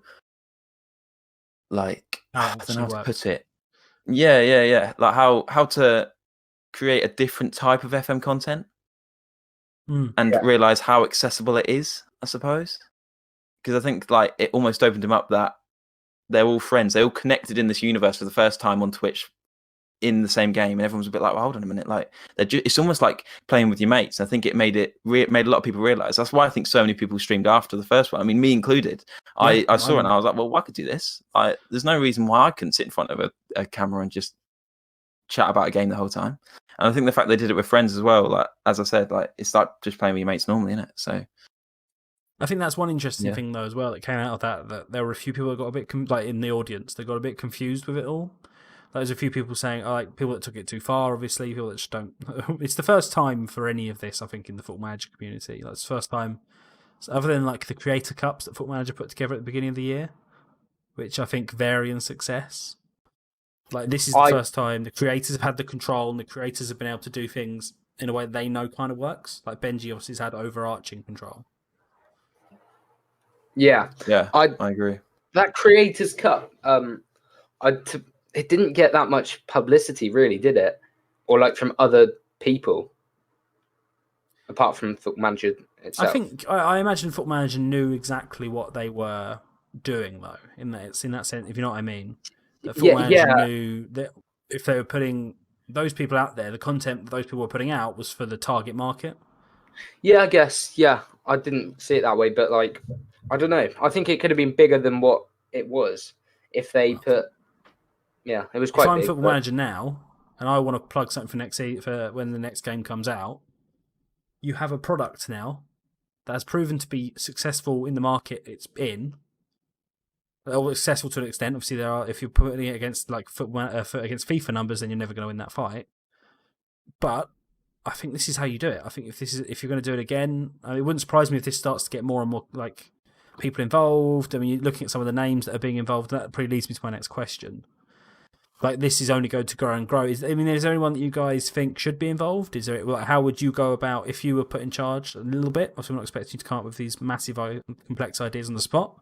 like, I don't know how to put it. Yeah. Like how to create a different type of FM content and realize how accessible it is, I suppose. Because I think like it almost opened them up that they're all friends. They all connected in this universe for the first time on Twitch in the same game, and everyone's a bit like, well, hold on a minute, like it's almost like playing with your mates. I think it made a lot of people realize. That's why I think so many people streamed after the first one. I mean, me included. I saw it and I was like, well, I could do this. There's no reason why I couldn't sit in front of a camera and just chat about a game the whole time. And I think the fact they did it with friends as well, like as I said, like it's like just playing with your mates normally, isn't it? So I think that's one interesting thing though as well that came out of that there were a few people that got a bit like in the audience, they got a bit confused with it all. There's a few people saying, like people that took it too far, obviously, people that just don't. It's the first time for any of this, I think, in the Football Manager community. Like, it's the first time, other than like the Creator Cups that Football Manager put together at the beginning of the year, which I think vary in success. Like, this is the first time the creators have had the control and the creators have been able to do things in a way they know kind of works. Like, Benji obviously has had overarching control. Yeah. I agree. That Creators Cup, it didn't get that much publicity, really, did it? Or like from other people, apart from Football Manager itself. I think I imagine Football Manager knew exactly what they were doing, though. In that sense, if you know what I mean. That Football Manager knew that if they were putting those people out there, the content that those people were putting out was for the target market. Yeah, I guess. Yeah, I didn't see it that way, but like, I don't know. I think it could have been bigger than what it was if they put. Yeah, it was quite. If I'm big, Football Manager now, and I want to plug something for when the next game comes out, you have a product now that has proven to be successful in the market it's in. Or successful to an extent. Obviously, if you're putting it against like against FIFA numbers, then you're never going to win that fight. But I think this is how you do it. I think if you're going to do it again, it wouldn't surprise me if this starts to get more and more like people involved. I mean, you're looking at some of the names that are being involved. That pretty leads me to my next question. Like, this is only going to grow and grow. Is there anyone that you guys think should be involved? How would you go about if you were put in charge a little bit? Obviously, I'm not expecting you to come up with these massive, complex ideas on the spot.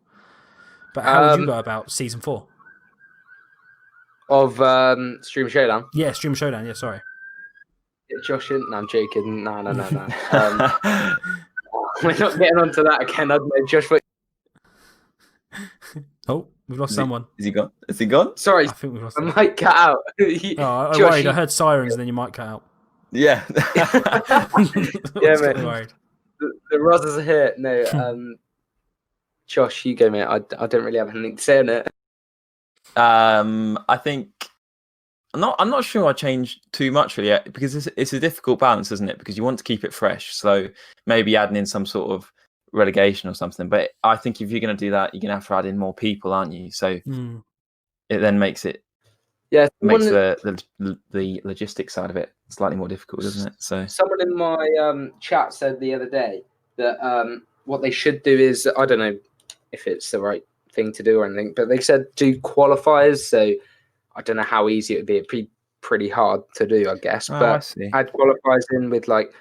But how would you go about Season 4? Of Stream Showdown? Yeah, Stream Showdown, yeah, sorry. Josh, no, I'm joking. No. We're not getting onto that again. I don't know, Josh. Oh, we've lost someone. Is he gone? Is he gone? Sorry, I think we've lost I might cut out. I worried. I heard sirens and then you might cut out. Yeah. Yeah, mate. The Rozzers are here. No, Josh, you go, mate. I don't really have anything to say on it. I think I'm not sure I changed too much really yet, because it's a difficult balance, isn't it? Because you want to keep it fresh, so maybe adding in some sort of relegation or something. But I think if you're going to do that, you're going to have to add in more people, aren't you? So it then makes it the logistics side of it slightly more difficult, doesn't it? So someone in my chat said the other day that what they should do is, I don't know if it's the right thing to do or anything, but they said do qualifiers. So I don't know how easy it would be. It'd be pretty hard to do, I guess. But add qualifiers in with like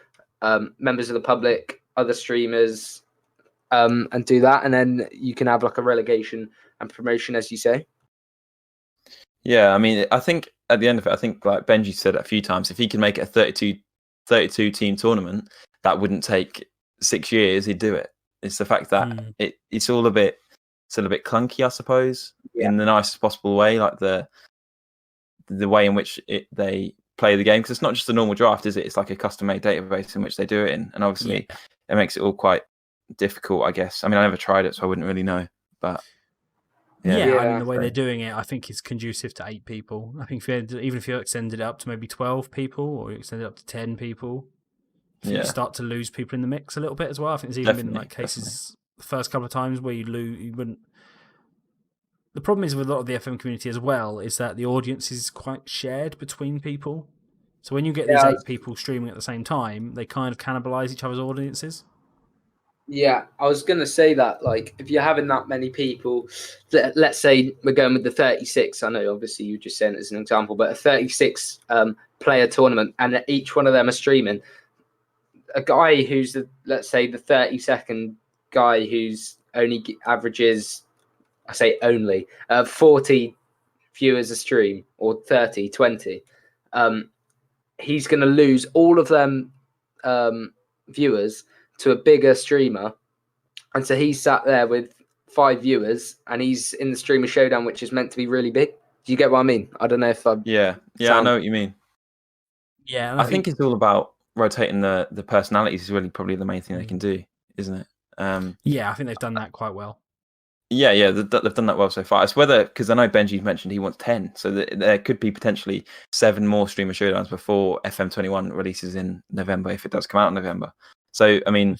members of the public, other streamers, and do that, and then you can have like a relegation and promotion, as you say. Yeah, I mean, I think at the end of it, I think like Benji said a few times, if he can make it a 32 team tournament, that wouldn't take 6 years. He'd do it. It's the fact that it's all a bit clunky, I suppose, in the nicest possible way, like the way in which they play the game, because it's not just a normal draft, is it? It's like a custom-made database in which they do it in, and obviously it makes it all quite difficult, I guess. I mean, I never tried it, so I wouldn't really know, but yeah, I mean, the way they're doing it, I think is conducive to 8 people. I think even if you extended it up to maybe 12 people, or you extended it up to 10 people, you start to lose people in the mix a little bit as well. I think there's even been like cases the first couple of times where you wouldn't. The problem is with a lot of the FM community as well is that the audience is quite shared between people. So when you get these 8 people streaming at the same time, they kind of cannibalize each other's audiences. Yeah, I was going to say that, like, if you're having that many people, let's say we're going with the 36. I know, obviously, you just said it as an example, but a 36 player tournament, and each one of them are streaming. A guy who's, let's say, the 32nd guy who's only averages, I say only, 40 viewers a stream, or 30, 20. He's going to lose all of them viewers to a bigger streamer, and so he's sat there with 5 viewers, and he's in the streamer showdown, which is meant to be really big. Do you get what I mean? I don't know if I I know what you mean. Yeah, I think it's all about rotating the personalities is really probably the main thing they can do, isn't it? Yeah, I think they've done that quite well. Yeah, they've done that well so far. It's whether, because I know Benji's mentioned he wants 10, so there could be potentially 7 more streamer showdowns before FM21 releases in November, if it does come out in November. So, I mean,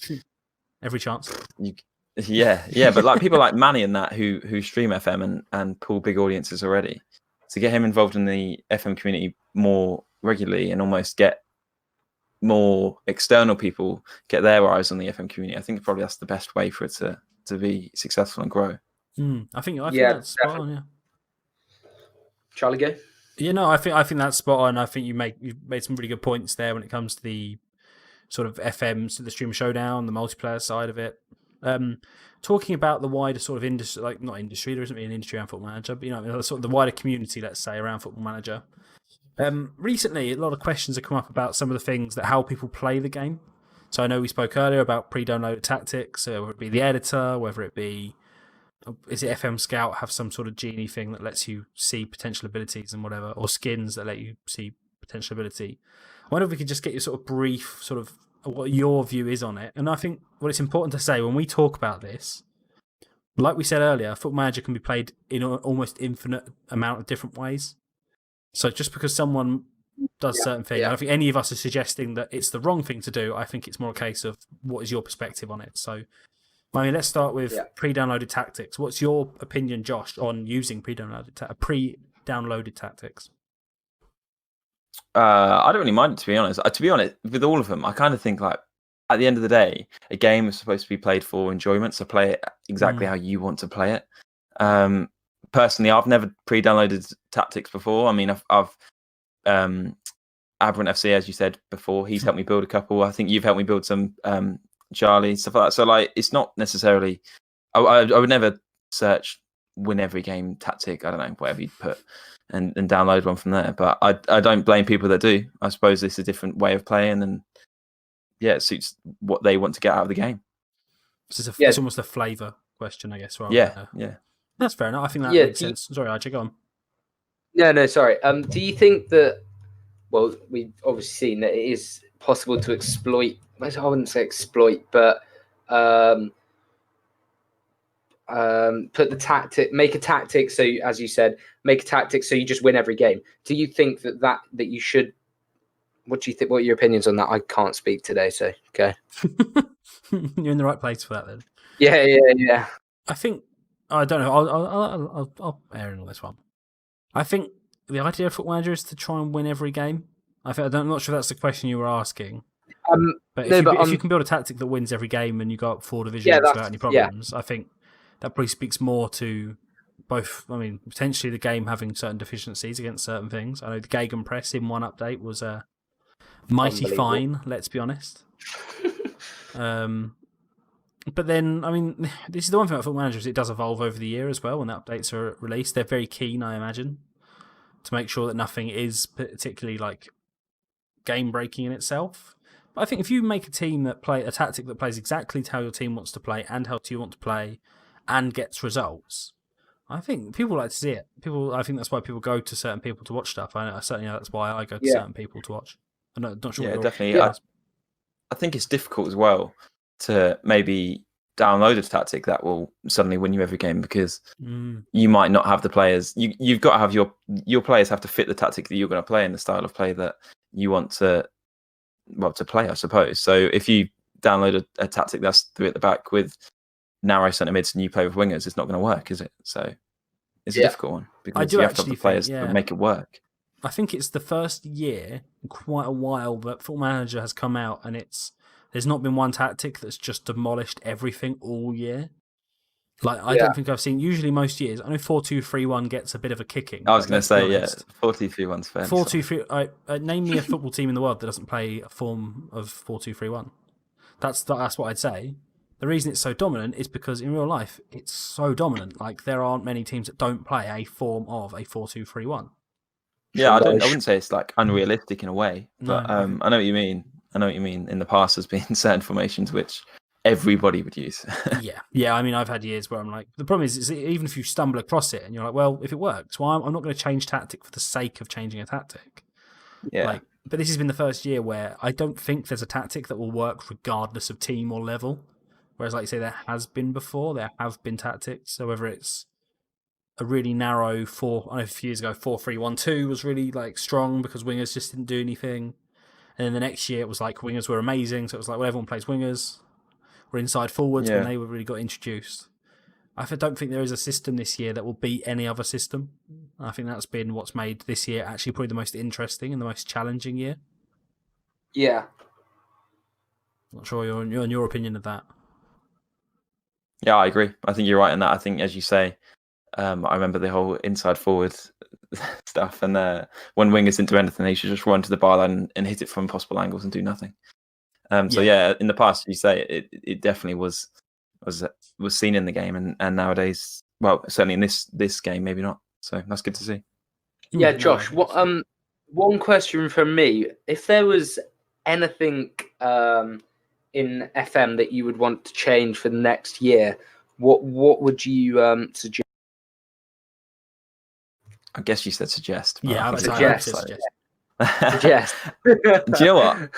every chance. But like people like Manny and that who stream FM and pull big audiences already, to get him involved in the FM community more regularly and almost get more external people get their eyes on the FM community, I think probably that's the best way for it to be successful and grow. I think that's spot on. Yeah, Charlie, go. Yeah, no, I think that's spot on. I think you've made some really good points there when it comes to the sort of FMs, the streamer showdown, the multiplayer side of it. Talking about the wider sort of industry, like not industry, there isn't really an industry around Football Manager, but sort of the wider community, let's say, around Football Manager. Recently, a lot of questions have come up about some of the things how people play the game. So I know we spoke earlier about pre-downloaded tactics, whether it be the editor, whether it be, is it FM Scout have some sort of genie thing that lets you see potential abilities and whatever, or skins that let you see potential ability. I wonder if we could just get your sort of brief sort of what your view is on it. And I think what it's important to say when we talk about this, like we said earlier, Football Manager can be played in an almost infinite amount of different ways. So just because someone does certain things, I don't think any of us are suggesting that it's the wrong thing to do. I think it's more a case of what is your perspective on it. So, I mean, let's start with pre-downloaded tactics. What's your opinion, Josh, on using pre-downloaded tactics? I don't really mind it, to be honest. To be honest, with all of them, I kind of think like at the end of the day, a game is supposed to be played for enjoyment, so play it exactly how you want to play it. Personally, I've never pre-downloaded tactics before. I mean, I've Aberrant FC, as you said before, he's helped me build a couple. I think you've helped me build some Charlie, stuff like that. So like, it's not necessarily. I would never search win every game tactic. I don't know, whatever you put, and download one from there. But I don't blame people that do. I suppose it's a different way of playing, and it suits what they want to get out of the game. It's almost a flavour question, I guess. Yeah. That's fair enough. I think that makes sense. Sorry, Archie, go on. No, sorry. Do you think that? Well, we've obviously seen that it is possible to exploit. I wouldn't say exploit, but put the tactic, make a tactic. So, as you said, make a tactic so you just win every game. Do you think that you should? What do you think? What are your opinions on that? I can't speak today, so okay. You're in the right place for that, then. Yeah. I think I don't know. I'll air in on this one. I think the idea of Football Manager is to try and win every game. I'm not sure that's the question you were asking. But if you can build a tactic that wins every game and you go up 4 divisions without any problems, I think that probably speaks more to both. I mean, potentially the game having certain deficiencies against certain things. I know the Gegenpress in one update was mighty fine. Let's be honest. But then, I mean, this is the one thing about Football Manager is it does evolve over the year as well. When the updates are released, they're very keen, I imagine, to make sure that nothing is particularly like game breaking in itself. But I think if you make a tactic that plays exactly how your team wants to play and how you want to play, and gets results, I think people like to see it. I think that's why people go to certain people to watch stuff. I certainly know that's why I go to certain people to watch. I'm not sure. Yeah, What definitely. Yeah. I think it's difficult as well to maybe download a tactic that will suddenly win you every game because you might not have the players. You've got to have your players have to fit the tactic that you're going to play and the style of play that you want to play, I suppose. So if you download a tactic that's 3 at the back with narrow centre mids and you play with wingers, it's not going to work, is it? So it's a difficult one because you have to have the players to make it work. I think it's the first year in quite a while that Football Manager has come out and there's not been one tactic that's just demolished everything all year. Like I don't think I've seen. Usually, most years, I know 4-2-3-1 gets a bit of a kicking. I was going to say 4-2-3-1's fair. 4-2-3. Name me a football team in the world that doesn't play a form of 4-2-3-1. That's what I'd say. The reason it's so dominant is because in real life it's so dominant. Like there aren't many teams that don't play a form of a 4-2-3-1. Yeah, I wouldn't say it's like unrealistic in a way, but No, I know what you mean. I know what you mean. In the past, there's been certain formations which everybody would use. yeah. I mean, I've had years where I'm like, the problem is even if you stumble across it and you're like, well, if it works, well, I'm not going to change tactic for the sake of changing a tactic. Yeah. But this has been the first year where I don't think there's a tactic that will work regardless of team or level. Whereas, like you say, there has been before. There have been tactics. So whether it's a really narrow I know a few years ago, 4-3-1-2 was really like strong because wingers just didn't do anything. And then the next year it was like wingers were amazing. So it was like, well, everyone plays wingers. Or inside forwards when they really got introduced. I don't think there is a system this year that will beat any other system. I think that's been what's made this year actually probably the most interesting and the most challenging year. Yeah. Not sure your opinion of that. Yeah, I agree. I think you're right in that. I think, as you say, I remember the whole inside forward stuff, and when wingers didn't do anything, they should just run to the byline and hit it from possible angles and do nothing. So in the past, you say it definitely was seen in the game, and nowadays, well, certainly in this game, maybe not. So that's good to see. Yeah, Josh. One question from me: if there was anything in FM that you would want to change for the next year, what would you suggest? I guess you said suggest. Yeah, I suggest. Suggest. Do you know what?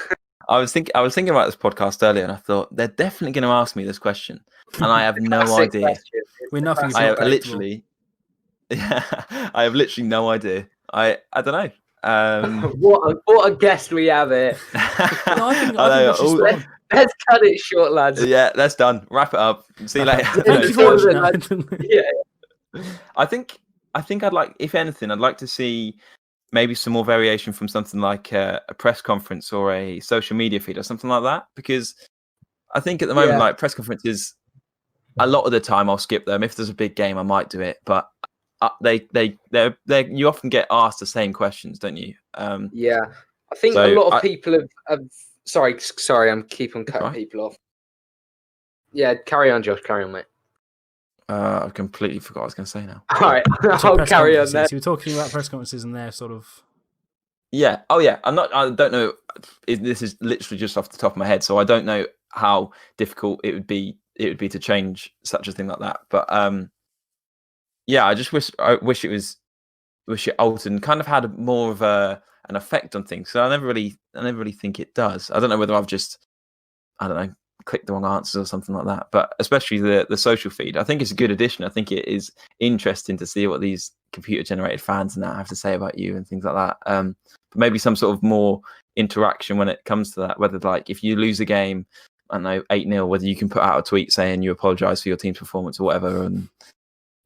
I was thinking about this podcast earlier, and I thought they're definitely going to ask me this question, and I have no idea. We're nothing. I have literally no idea. I don't know. What a guest we have here. Let's cut it short, lads. Yeah, that's done. Wrap it up. See you later. Thank you for watching. I think I'd like, if anything, I'd like to see maybe some more variation from something like a press conference or a social media feed or something like that. Because I think at the moment, like press conferences, a lot of the time I'll skip them. If there's a big game, I might do it. But you often get asked the same questions, don't you? Yeah, I think a lot of people have. Sorry, I'm keeping cutting people off. Yeah, carry on, Josh. Carry on, mate. I completely forgot what I was going to say now. All right, I'll carry on then. So we're talking about press conferences and their sort of. Yeah. Oh, yeah. I don't know. This is literally just off the top of my head, so I don't know how difficult it would be to change such a thing like that. But yeah, I just wish it altered and kind of had more of an effect on things. So I never really think it does. I don't know whether I've just, I don't know, clicked the wrong answers or something like that. But especially the social feed, I think it's a good addition. I think it is interesting to see what these computer generated fans now have to say about you and things like that. But maybe some sort of more interaction when it comes to that. Whether like if you lose a game, I don't know, 8-0, whether you can put out a tweet saying you apologise for your team's performance or whatever. And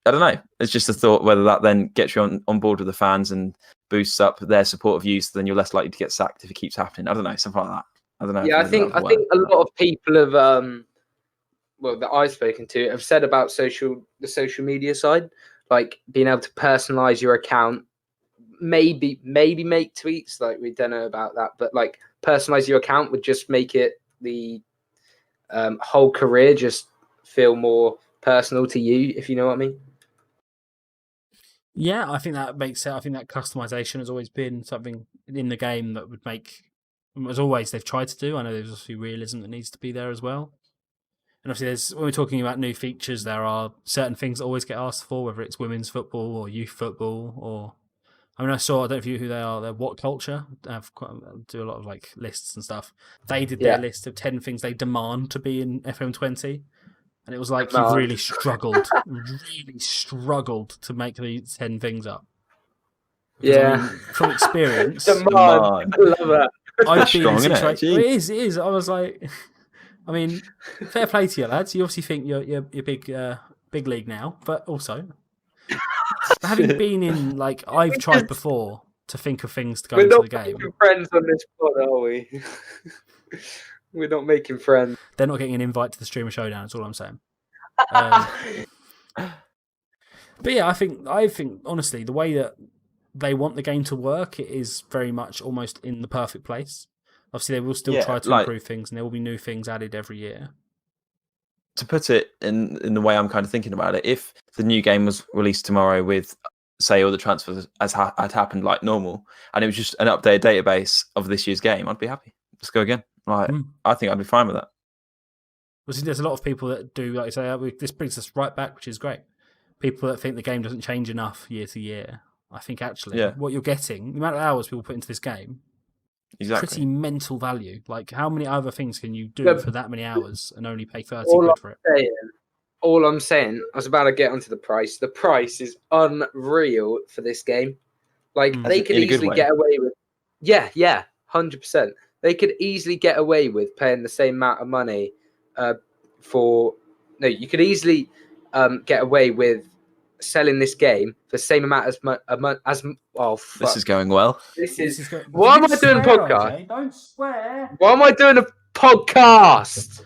I don't know. It's just a thought whether that then gets you on board with the fans and boosts up their support of you, so then you're less likely to get sacked if it keeps happening. I don't know, something like that. I don't know. Yeah, I think a lot of people have, that I've spoken to, have said about the social media side, like being able to personalize your account, maybe make tweets. Like we don't know about that, but like personalize your account would just make it the whole career just feel more personal to you, if you know what I mean. Yeah, I think that makes it. I think that customization has always been something in the game that would make, as always, they've tried to do. I know there's a few realism that needs to be there as well. And obviously, when we're talking about new features, there are certain things that always get asked for, whether it's women's football or youth football, or I don't know if you know who they are. They're What Culture. Do a lot of like lists and stuff. They did their list of 10 things they demand to be in FM20, and it was like you've really struggled to make these 10 things up. Because, I mean, from experience, Demand. I love that. I've been in situations. It is. I was like, I mean, fair play to you, lads. You obviously think you're big league now, but also having been in, like, I've tried before to think of things to go into the game. We're not making friends on this pod, are we? We're not making friends. They're not getting an invite to the Streamer Showdown. That's all I'm saying. But yeah, I think honestly, the way that they want the game to work, it is very much almost in the perfect place. Obviously, they will still try to improve things, and there will be new things added every year. To put it in the way I'm kind of thinking about it, if the new game was released tomorrow with, say, all the transfers as had happened like normal, and it was just an updated database of this year's game, I'd be happy. Let's go again. Like, I think I'd be fine with that. Well, see, there's a lot of people that do, like you say, this brings us right back, which is great. People that think the game doesn't change enough year to year. I think actually what you're getting, the amount of hours people put into this game, pretty mental value. Like, how many other things can you do for that many hours and only pay 30 quid for it? All I'm saying, I was about to get onto the price. The price is unreal for this game. Like, they could easily get away with... Yeah, 100%. They could easily get away with paying the same amount of money for... No, you could easily get away with selling this game for the same amount as oh, fuck. This is going well. Why am I doing a podcast? RJ, don't swear. Why am I doing a podcast?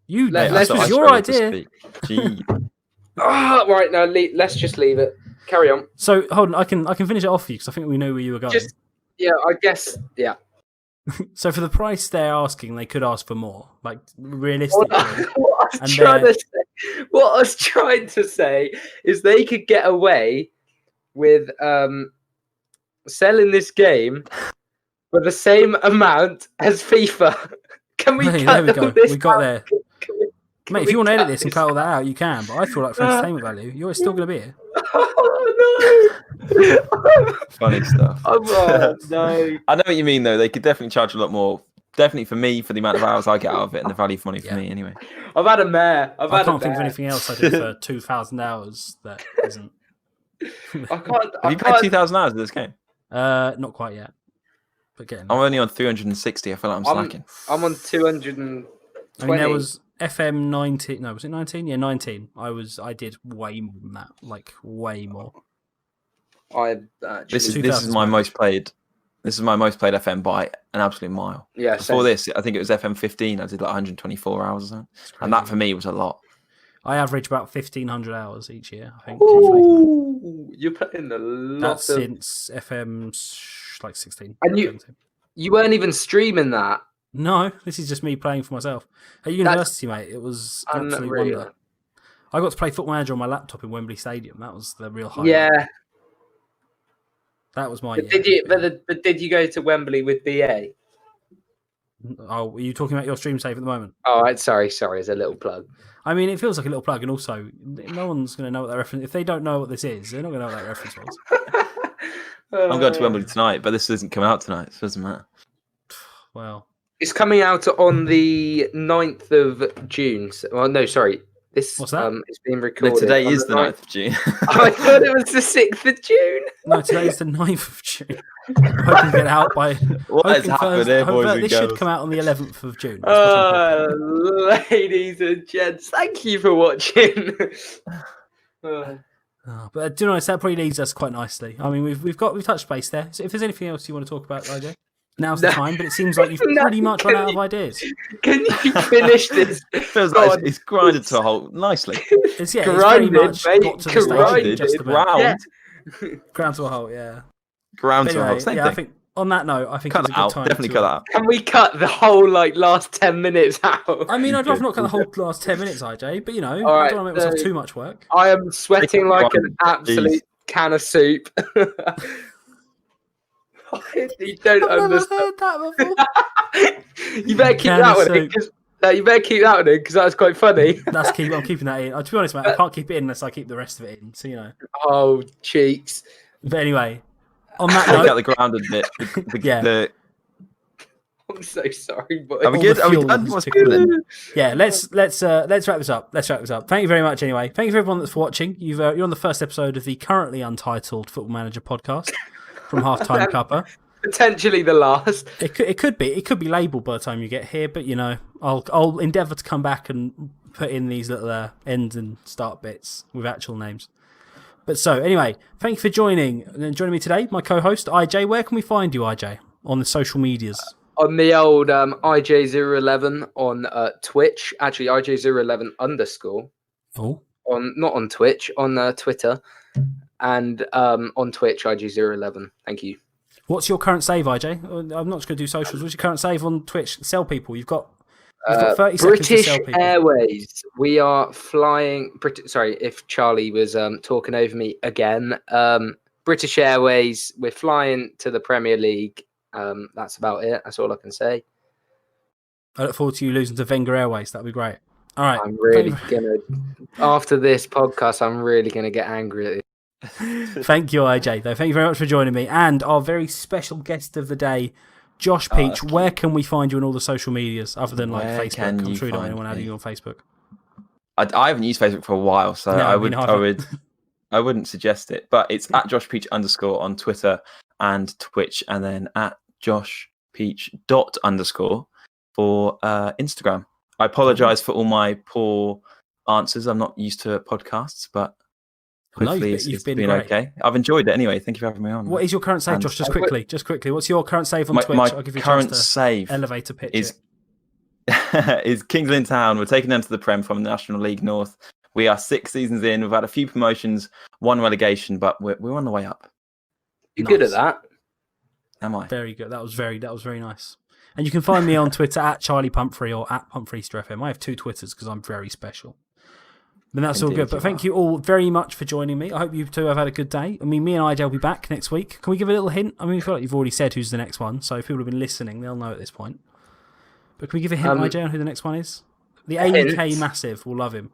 This was your idea. Right, now let's just leave it. Carry on. So hold on, I can finish it off for you because I think we know where you were going. I guess. So for the price they're asking, they could ask for more. Like, realistically. What I was trying to say is they could get away with selling this game for the same amount as FIFA. Can we cut there we go. This we got out? there. Mate, if you want to edit this and cut all that out, you can. But I feel like for entertainment value, you're still going to be here. Oh, no. Funny stuff. No. I know what you mean, though. They could definitely charge a lot more. Definitely for me, for the amount of hours I get out of it and the value for money for me, anyway. I've had a mare. I can't think of anything else I did for 2,000 hours that isn't. I can't. Have you played 2,000 hours of this game? Not quite yet. But getting I'm only on 360. I feel like I'm slacking. I'm on 220. I mean, there was FM 19. No, was it 19? Yeah, 19. I did way more than that. Like, way more. This is my most played. This is my most played FM by an absolute mile. Yeah. Before this, I think it was FM 15. I did like 124 hours or something, and that for me was a lot. I average about 1,500 hours each year, I think. Ooh, you're putting a lot. That's since FM like 16. And you weren't even streaming that. No, this is just me playing for myself. At university, mate, it was an absolute wonder. I got to play Football Manager on my laptop in Wembley Stadium. That was the real highlight. Yeah. That was my. But did you go to Wembley with BA? Oh, are you talking about your stream save at the moment? Oh, right, sorry, as a little plug. I mean, it feels like a little plug, and also, no one's going to know what that reference. If they don't know what this is, they're not going to know what that reference was. I'm going to Wembley tonight, but this isn't coming out tonight, so it doesn't matter. Well, it's coming out on the 9th of June. Well, no, sorry. What's that? It's being recorded. No, today is the 9th of June. I thought it was the 6th of June. No, today is the 9th of June. I'm hoping to get out by... What has happened here, boys and girls? This should come out on the 11th of June. Ladies and gents, thank you for watching. But do you know, that probably leads us quite nicely. I mean, we've touched base there. So if there's anything else you want to talk about, IJ, now's the time. But it seems like you've pretty much run out of ideas. Can you finish this? It feels like it's grinded to a halt nicely. It's very much got to the stage. Just about. Yeah. Ground to a halt, yeah. Ground to a halt. I think on that note, I think cut it's a good time. Definitely cut that out. Can we cut the whole last 10 minutes out? I mean, I'd rather not cut the whole last 10 minutes, IJ. But I don't want to make myself too much work. I am sweating like an absolute can of soup. You don't understand. Never heard that before. You better keep that one. No, you better keep that one in because that's quite funny. I'm keeping that in. To be honest, mate, I can't keep it in unless I keep the rest of it in. So, you know. Oh, cheeks. But anyway, on that Take note, out the grounded bit. Yeah. I'm so sorry, boy. Are we all good? the Are we fuel done? is What's tickling. cooling? yeah, let's wrap this up. Thank you very much. Anyway, thank you for everyone that's watching. You're on the first episode of the currently untitled Football Manager podcast from Halftime Cuppa. Potentially the last. It could be labelled by the time you get here, but you know, I'll endeavour to come back and put in these little end and start bits with actual names. But so anyway, thank you for joining me today, my co-host IJ. Where can we find you, IJ, on the social medias? On the old IJ011 on Twitch. Actually, IJ011 _. Oh, Not on Twitch, on Twitter. And on Twitch, IJ011. Thank you. what's your current save, IJ? I'm not just going to do socials. What's your current save on Twitch? Sell people. You've got 30 seconds to British sell people. Airways. We are flying. Sorry, if Charlie was talking over me again. British Airways. We're flying to the Premier League. That's about it. That's all I can say. I look forward to you losing to Wenger Airways. That'd be great. All right. I'm really gonna. After this podcast, I'm really gonna get angry at you. Thank you, IJ, though. Thank you very much for joining me. And our very special guest of the day, Josh Peach. Where can we find you on all the social medias other than like Where Facebook? can I'm you sure you don't want find anyone adding me? you on Facebook. I haven't used Facebook for a while, so No, I me neither. wouldn't suggest it. But it's at Josh Peach _ on Twitter and Twitch, and then at Josh Peach _. For Instagram. I apologise for all my poor answers. I'm not used to podcasts, but hopefully it's been great. okay. I've enjoyed it anyway. Thank you for having me on. What is your current save, And Josh? Just quickly. What's your current save on Twitch? My I'll give you a current chance to save elevator pitch is it. is Kings Lynn Town. We're taking them to the Prem from the National League North. We are 6 seasons in. We've had a few promotions, 1 relegation, but we're on the way up. You're good at that. Am I? Very good. That was very nice. And you can find me on Twitter at Charlie Pumfrey or at PumfreyStrFM. I have 2 Twitters because I'm very special. But that's all good. But thank you all very much for joining me. I hope you two have had a good day. I mean, me and IJ will be back next week. Can we give a little hint? I mean, I feel like you've already said who's the next one, so if people have been listening, they'll know at this point. But can we give a hint, IJ, on who the next one is? The AEK Massive will love him.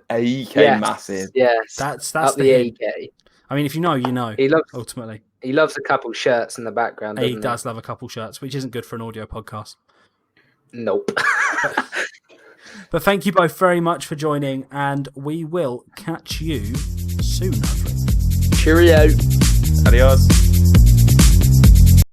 AEK Massive. Yes. That's up the the hint. AEK. I mean, if you know, you know. Ultimately. He loves a couple shirts in the background. He does love a couple shirts, which isn't good for an audio podcast. Nope. But thank you both very much for joining, and we will catch you soon, hopefully. Cheerio. Adios.